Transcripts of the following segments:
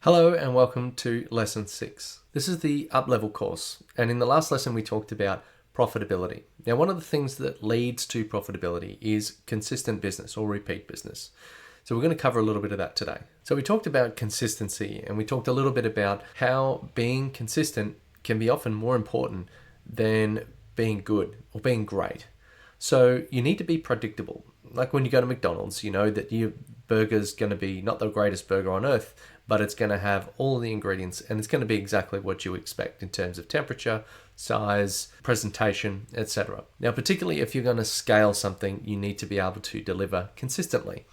Hello and welcome to Lesson 6. This is the up-level course, and in the last lesson we talked about profitability. Now, one of the things that leads to profitability is consistent business or repeat business. So we're going to cover a little bit of that today. So we talked about consistency, and we talked a little bit about how being consistent can be often more important than being good or being great. So you need to be predictable. Like when you go to McDonald's, you know that your burger's going to be not the greatest burger on earth, but it's going to have all the ingredients and it's going to be exactly what you expect in terms of temperature, size, presentation, etc. Now, particularly if you're going to scale something, you need to be able to deliver consistently.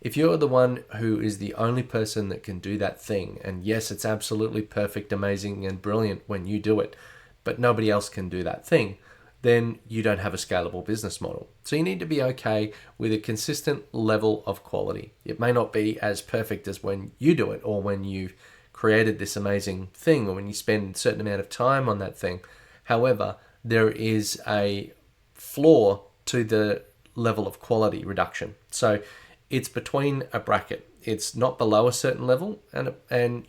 If you're the one who is the only person that can do that thing, and yes, it's absolutely perfect, amazing, and brilliant when you do it, but nobody else can do that thing, then you don't have a scalable business model. So you need to be okay with a consistent level of quality. It may not be as perfect as when you do it or when you've created this amazing thing or when you spend a certain amount of time on that thing. However, there is a flaw to the level of quality reduction. So it's between a bracket. It's not below a certain level, and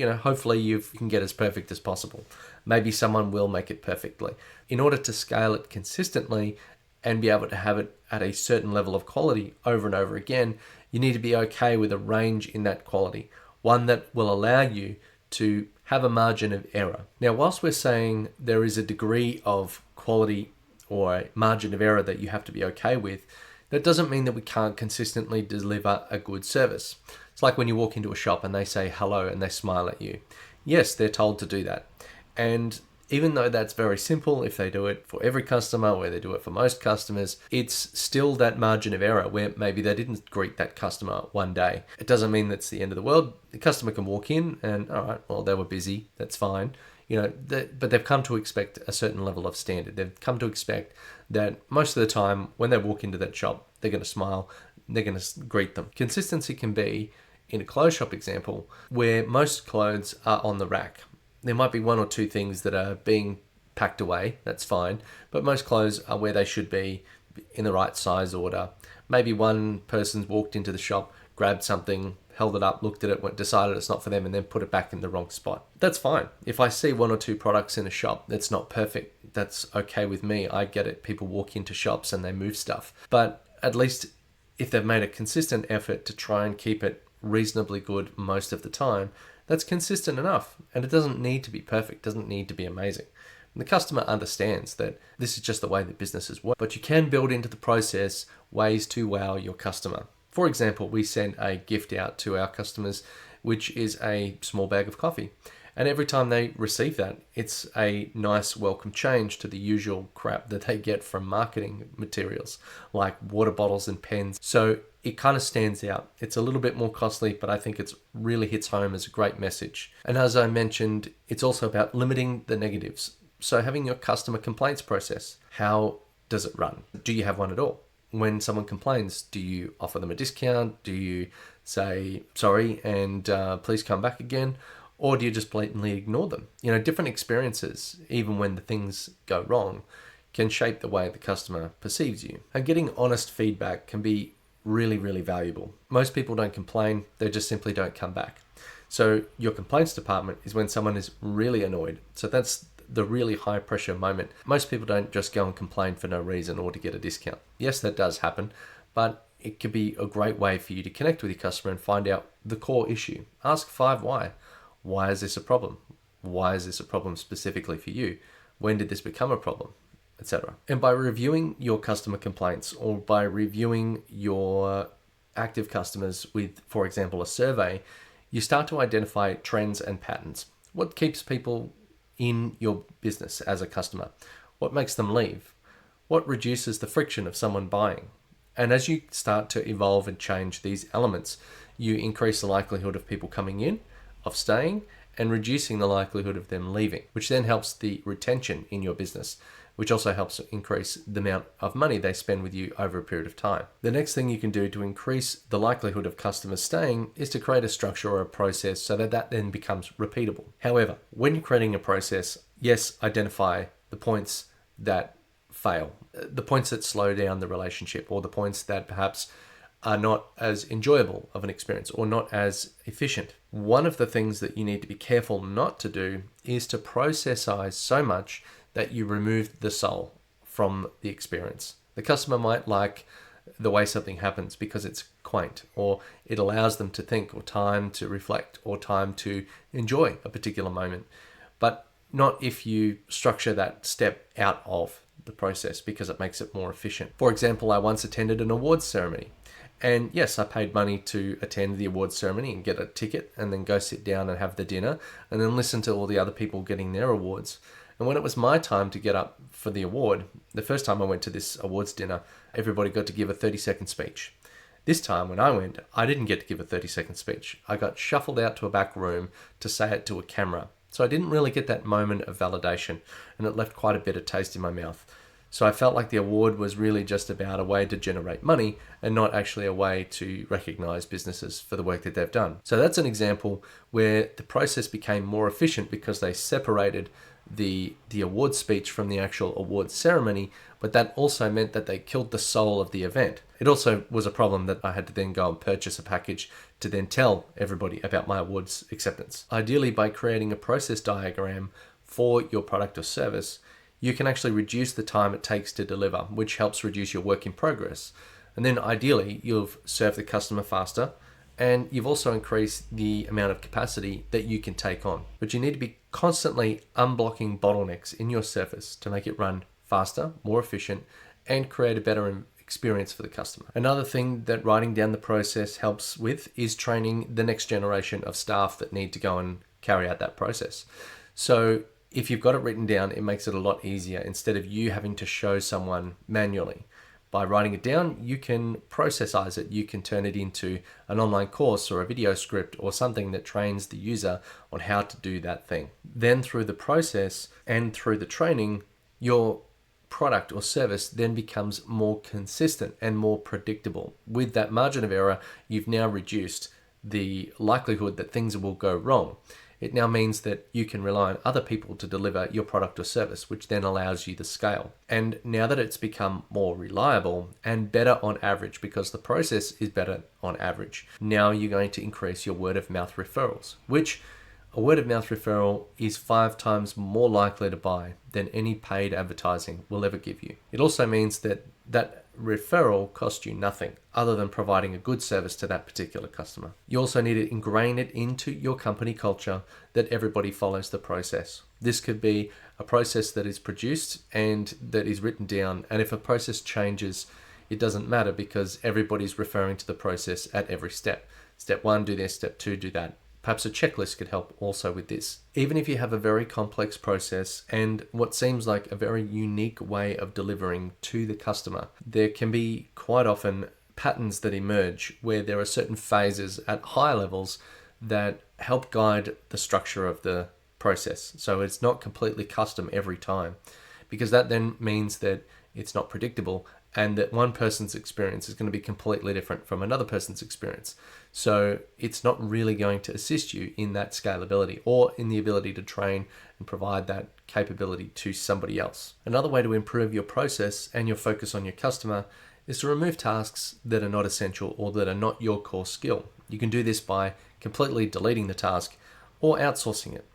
hopefully you can get as perfect as possible. Maybe someone will make it perfectly. In order to scale it consistently and be able to have it at a certain level of quality over and over again, you need to be okay with a range in that quality, one that will allow you to have a margin of error. Now, whilst we're saying there is a degree of quality or a margin of error that you have to be okay with, that doesn't mean that we can't consistently deliver a good service. It's like when you walk into a shop and they say hello and they smile at you. Yes, they're told to do that. And even though that's very simple, if they do it for every customer or they do it for most customers, it's still that margin of error where maybe they didn't greet that customer one day. It doesn't mean that's the end of the world. The customer can walk in and, all right, well, they were busy. That's fine. But they've come to expect a certain level of standard. They've come to expect that most of the time when they walk into that shop, they're going to smile, they're going to greet them. Consistency can be, in a clothes shop example, where most clothes are on the rack. There might be one or two things that are being packed away, that's fine, but most clothes are where they should be in the right size order. Maybe one person's walked into the shop, grabbed something, held it up, looked at it, decided it's not for them, and then put it back in the wrong spot. That's fine. If I see one or two products in a shop that's not perfect, that's okay with me. I get it. People walk into shops and they move stuff. But at least if they've made a consistent effort to try and keep it reasonably good most of the time, that's consistent enough. And it doesn't need to be perfect, doesn't need to be amazing. And the customer understands that this is just the way that businesses work. But you can build into the process ways to wow your customer. For example, we send a gift out to our customers, which is a small bag of coffee. And every time they receive that, it's a nice welcome change to the usual crap that they get from marketing materials, like water bottles and pens. So it kind of stands out. It's a little bit more costly, but I think it really hits home as a great message. And as I mentioned, it's also about limiting the negatives. So having your customer complaints process, how does it run? Do you have one at all? When someone complains, do you offer them a discount? Do you say sorry and please come back again? Or do you just blatantly ignore them? Different experiences, even when the things go wrong, can shape the way the customer perceives you. And getting honest feedback can be really, really valuable. Most people don't complain, they just simply don't come back. So your complaints department is when someone is really annoyed. So that's the really high pressure moment. Most people don't just go and complain for no reason or to get a discount. Yes, that does happen, but it could be a great way for you to connect with your customer and find out the core issue. Ask 5 why. Why is this a problem? Why is this a problem specifically for you? When did this become a problem? Etc. And by reviewing your customer complaints or by reviewing your active customers with, for example, a survey, you start to identify trends and patterns. What keeps people in your business as a customer? What makes them leave? What reduces the friction of someone buying? And as you start to evolve and change these elements, you increase the likelihood of people coming in, of staying, and reducing the likelihood of them leaving, which then helps the retention in your business, which also helps increase the amount of money they spend with you over a period of time. The next thing you can do to increase the likelihood of customers staying is to create a structure or a process so that that then becomes repeatable. However, when you're creating a process, yes, identify the points that fail, the points that slow down the relationship, or the points that perhaps are not as enjoyable of an experience or not as efficient. One of the things that you need to be careful not to do is to processize so much that you remove the soul from the experience. The customer might like the way something happens because it's quaint, or it allows them to think, or time to reflect, or time to enjoy a particular moment, but not if you structure that step out of the process because it makes it more efficient. For example, I once attended an awards ceremony. And yes, I paid money to attend the awards ceremony and get a ticket and then go sit down and have the dinner and then listen to all the other people getting their awards. And when it was my time to get up for the award, the first time I went to this awards dinner, everybody got to give a 30-second speech. This time when I went, I didn't get to give a 30-second speech. I got shuffled out to a back room to say it to a camera. So I didn't really get that moment of validation, and it left quite a bitter taste in my mouth. So I felt like the award was really just about a way to generate money and not actually a way to recognize businesses for the work that they've done. So that's an example where the process became more efficient because they separated the award speech from the actual award ceremony, but that also meant that they killed the soul of the event. It also was a problem that I had to then go and purchase a package to then tell everybody about my awards acceptance. Ideally, by creating a process diagram for your product or service, you can actually reduce the time it takes to deliver, which helps reduce your work in progress. And then ideally, you've served the customer faster, and you've also increased the amount of capacity that you can take on. But you need to be constantly unblocking bottlenecks in your service to make it run faster, more efficient, and create a better experience for the customer. Another thing that writing down the process helps with is training the next generation of staff that need to go and carry out that process. So if you've got it written down, it makes it a lot easier instead of you having to show someone manually. By writing it down, you can processize it. You can turn it into an online course or a video script or something that trains the user on how to do that thing. Then through the process and through the training, your product or service then becomes more consistent and more predictable. With that margin of error, you've now reduced the likelihood that things will go wrong. It now means that you can rely on other people to deliver your product or service, which then allows you to scale. And now that it's become more reliable and better on average, because the process is better on average, now you're going to increase your word of mouth referrals, which a word of mouth referral is 5 times more likely to buy than any paid advertising will ever give you. It also means that that referral costs you nothing other than providing a good service to that particular customer. You also need to ingrain it into your company culture that everybody follows the process. This could be a process that is produced and that is written down. And if a process changes, it doesn't matter because everybody's referring to the process at every step. Step 1, do this. Step 2, do that. Perhaps a checklist could help also with this. Even if you have a very complex process and what seems like a very unique way of delivering to the customer, there can be quite often patterns that emerge where there are certain phases at high levels that help guide the structure of the process. So it's not completely custom every time, because that then means that it's not predictable and that one person's experience is going to be completely different from another person's experience. So it's not really going to assist you in that scalability or in the ability to train and provide that capability to somebody else. Another way to improve your process and your focus on your customer is to remove tasks that are not essential or that are not your core skill. You can do this by completely deleting the task or outsourcing it.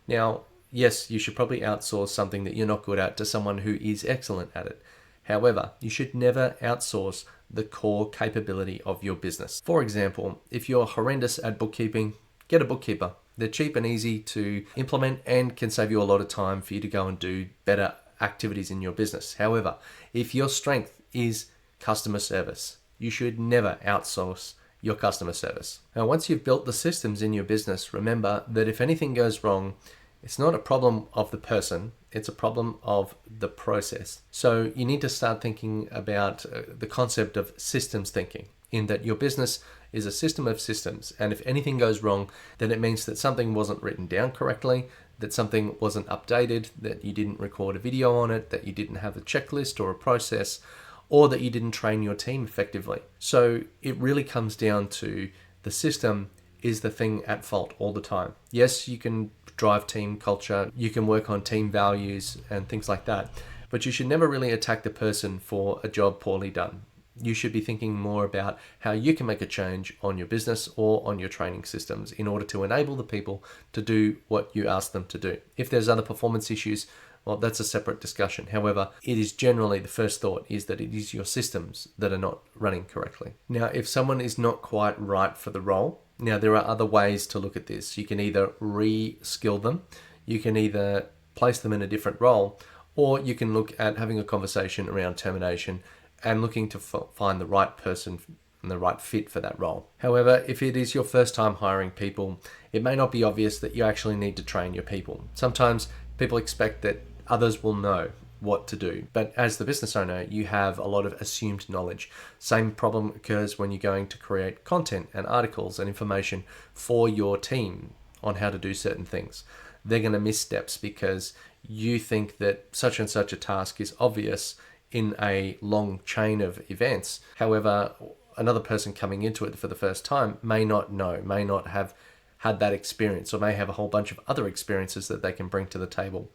Now, yes, you should probably outsource something that you're not good at to someone who is excellent at it. However, you should never outsource the core capability of your business. For example, if you're horrendous at bookkeeping, get a bookkeeper. They're cheap and easy to implement and can save you a lot of time for you to go and do better activities in your business. However, if your strength is customer service, you should never outsource your customer service. Now, once you've built the systems in your business, remember that if anything goes wrong, it's not a problem of the person, it's a problem of the process. So you need to start thinking about the concept of systems thinking, in that your business is a system of systems. And if anything goes wrong, then it means that something wasn't written down correctly, that something wasn't updated, that you didn't record a video on it, that you didn't have a checklist or a process, or that you didn't train your team effectively. So it really comes down to the system is the thing at fault all the time. Yes, you can drive team culture, you can work on team values and things like that, but you should never really attack the person for a job poorly done. You should be thinking more about how you can make a change on your business or on your training systems in order to enable the people to do what you ask them to do. If there's other performance issues, well, that's a separate discussion. However, it is generally the first thought is that it is your systems that are not running correctly. Now, if someone is not quite right for the role, now there are other ways to look at this. You can either re-skill them, you can either place them in a different role, or you can look at having a conversation around termination and looking to find the right person and the right fit for that role. However, if it is your first time hiring people, it may not be obvious that you actually need to train your people. Sometimes people expect that others will know what to do, but as the business owner, you have a lot of assumed knowledge. Same problem occurs when you're going to create content and articles and information for your team on how to do certain things. They're going to miss steps because you think that such and such a task is obvious in a long chain of events. However, another person coming into it for the first time may not know, may not have had that experience, or may have a whole bunch of other experiences that they can bring to the table.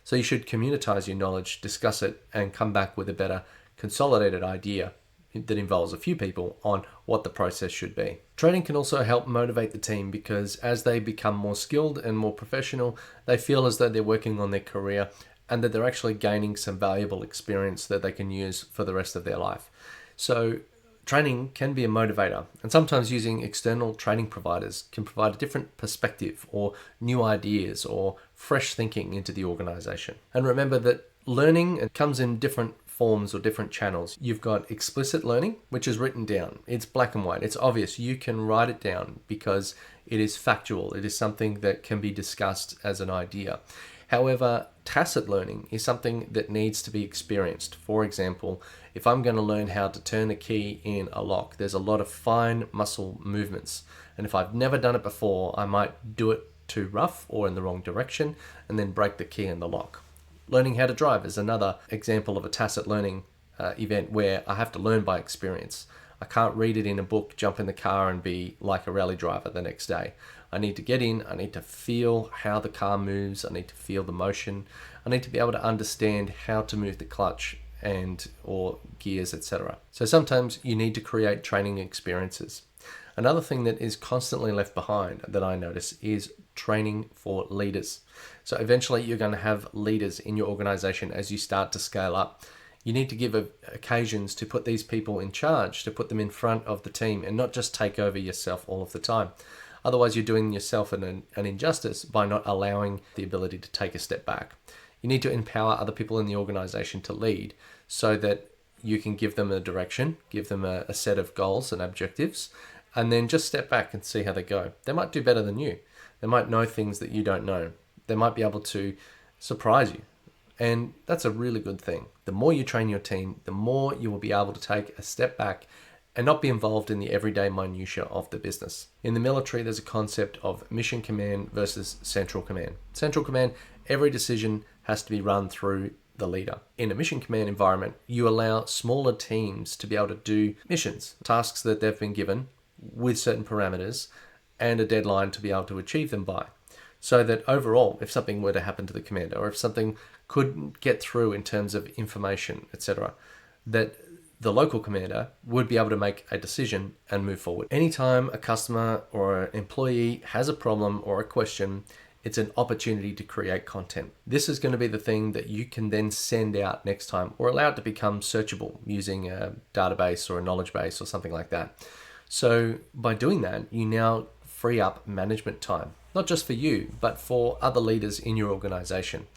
So you should communitize your knowledge, discuss it, and come back with a better consolidated idea that involves a few people on what the process should be. Training can also help motivate the team because as they become more skilled and more professional, they feel as though they're working on their career and that they're actually gaining some valuable experience that they can use for the rest of their life. So training can be a motivator, and sometimes using external training providers can provide a different perspective or new ideas or fresh thinking into the organization. And remember that learning comes in different forms or different channels. You've got explicit learning, which is written down. It's black and white. It's obvious. You can write it down because it is factual. It is something that can be discussed as an idea. However, tacit learning is something that needs to be experienced. For example, if I'm going to learn how to turn a key in a lock, there's a lot of fine muscle movements. And if I've never done it before, I might do it too rough or in the wrong direction and then break the key in the lock. Learning how to drive is another example of a tacit learning event where I have to learn by experience. I can't read it in a book, jump in the car and be like a rally driver the next day. I need to get in, I need to feel how the car moves, I need to feel the motion, I need to be able to understand how to move the clutch and or gears, etc. So sometimes you need to create training experiences. Another thing that is constantly left behind that I notice is training for leaders. So eventually you're going to have leaders in your organization as you start to scale up. You need to give occasions to put these people in charge, to put them in front of the team and not just take over yourself all of the time. Otherwise, you're doing yourself an injustice by not allowing the ability to take a step back. You need to empower other people in the organization to lead so that you can give them a direction, give them a set of goals and objectives, and then just step back and see how they go. They might do better than you. They might know things that you don't know. They might be able to surprise you. And that's a really good thing. The more you train your team, the more you will be able to take a step back and not be involved in the everyday minutiae of the business. In the military, there's a concept of mission command versus central command. Central command, every decision has to be run through the leader. In a mission command environment, you allow smaller teams to be able to do missions, tasks that they've been given with certain parameters and a deadline to be able to achieve them by. So that overall, if something were to happen to the commander or if something couldn't get through in terms of information, etc., that the local commander would be able to make a decision and move forward. Anytime a customer or an employee has a problem or a question, it's an opportunity to create content. This is going to be the thing that you can then send out next time or allow it to become searchable using a database or a knowledge base or something like that. So by doing that, you now free up management time, not just for you, but for other leaders in your organization.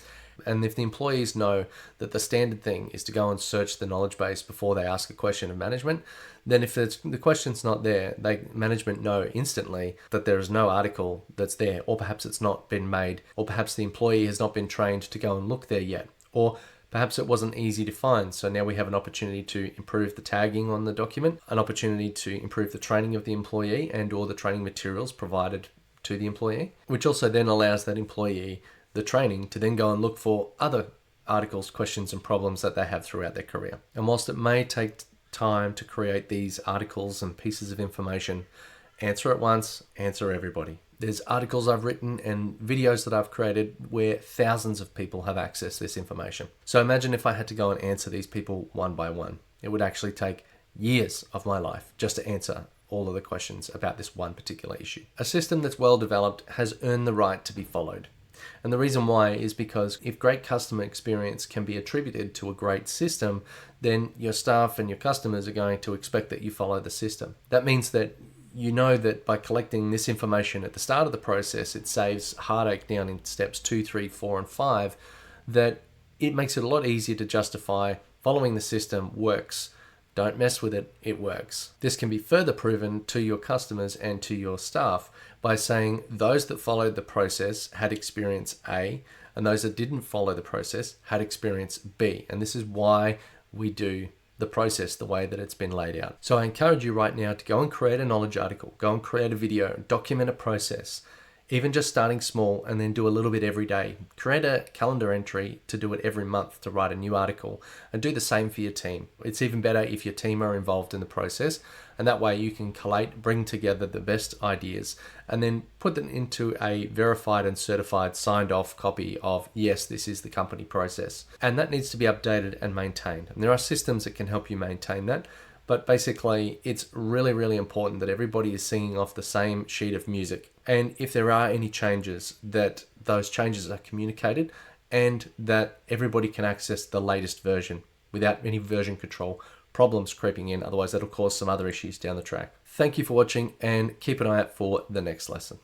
And if the employees know that the standard thing is to go and search the knowledge base before they ask a question of management, then if the question's not there, management know instantly that there is no article that's there, or perhaps it's not been made, or perhaps the employee has not been trained to go and look there yet, or perhaps it wasn't easy to find. So now we have an opportunity to improve the tagging on the document, an opportunity to improve the training of the employee and or the training materials provided to the employee, which also then allows that employee the training to then go and look for other articles, questions, and problems that they have throughout their career. And whilst it may take time to create these articles and pieces of information, answer it once, answer everybody. There's articles I've written and videos that I've created where thousands of people have accessed this information. So imagine if I had to go and answer these people one by one. It would actually take years of my life just to answer all of the questions about this one particular issue. A system that's well developed has earned the right to be followed. And the reason why is because if great customer experience can be attributed to a great system, then your staff and your customers are going to expect that you follow the system. That means that you know that by collecting this information at the start of the process, it saves heartache down in steps 2, 3, 4, and 5, that it makes it a lot easier to justify following the system works. Don't mess with it, it works. This can be further proven to your customers and to your staff by saying those that followed the process had experience A, and those that didn't follow the process had experience B. And this is why we do the process the way that it's been laid out. So I encourage you right now to go and create a knowledge article, go and create a video, document a process, even just starting small and then do a little bit every day. Create a calendar entry to do it every month to write a new article, and do the same for your team. It's even better if your team are involved in the process, and that way you can collate, bring together the best ideas and then put them into a verified and certified signed off copy of, yes, this is the company process. And that needs to be updated and maintained. And there are systems that can help you maintain that. But basically, it's really, really important that everybody is singing off the same sheet of music. And if there are any changes, that those changes are communicated and that everybody can access the latest version without any version control problems creeping in. Otherwise, that'll cause some other issues down the track. Thank you for watching, and keep an eye out for the next lesson.